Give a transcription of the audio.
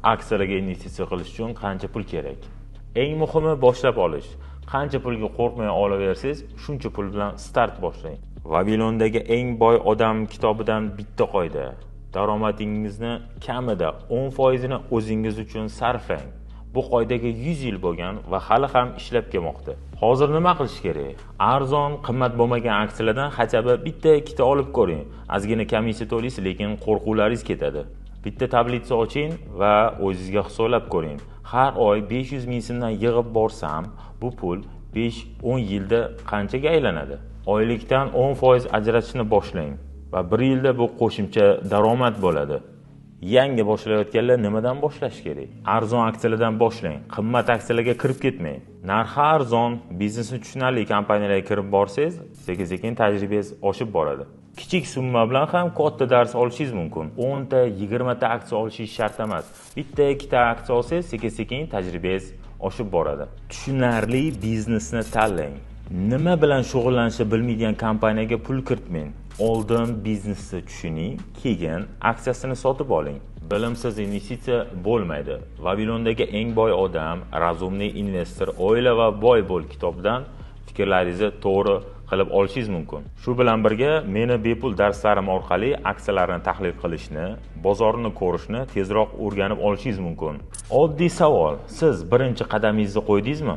Aksiyalarga investitsiya qilish uchun qancha pul kerak? Eng muhimi boshlab olish. Qancha pulga qo'rqmay olaversangiz, shuncha pul bilan start boshlang. Vavilondagi eng boy odam kitobidan bitta qoida. Daromadingizni kamida 10% ni o'zingiz uchun sarflang. Bu qoidaga 100 yil bo'lgan va hali ham ishlab kelmoqda. Hozir nima qilish kerak? Arzon, qimmat bo'lmagan aksiyalardan hajaba bitta ikkita olib ko'ring. Ozgina komissiya to'laysiz, lekin qo'rquvlaringiz ketadi. Bitta tablitsa oching va o'zingizga hisoblab ko'ring. Har oy 500 ming so'mdan yig'ib borsam, bu pul 5-10 yilda qanchaga aylanadi? Oylikdan 10% ajratishni boshlang va 1 yilda bu qo'shimcha daromad bo'ladi. Yangi boshlayotganlar nimadan boshlash kerak? Arzon aksiyalardan boshlang. Qimmat aksiyalarga kirib ketmang. Narxi arzon, biznesni tushunarli kompaniyalarga kirib borsangiz, sekin-sekin tajribangiz oshib boradi. Kichik summa bilan ham katta dars olishingiz mumkin. 10 ta, 20 ta aksiya olishingiz shart emas. Bitta, ikkita aksiya olsangiz, sekin-sekin tajribangiz oshib boradi. Tushunarli biznesni tanlang. Nima bilan shug'ullanishni bilmaydigan kompaniyaga pul kiritmang. Oldin biznesni tushuning, keyin aksiyasini sotib oling. Bilimsiz investitsiya bo'lmaydi. Vavilondagi eng boy odam, razumli investor, oila va boy bo'l kitobidan fikrlaringizni to'g'ri qilib olishingiz mumkin. Shu bilan birga meni bepul darslarim orqali aksiyalarni tahlil qilishni, bozorni ko'rishni tezroq o'rganib olishingiz mumkin. Oddiy savol: siz birinchi qadamingizni qo'ydingizmi?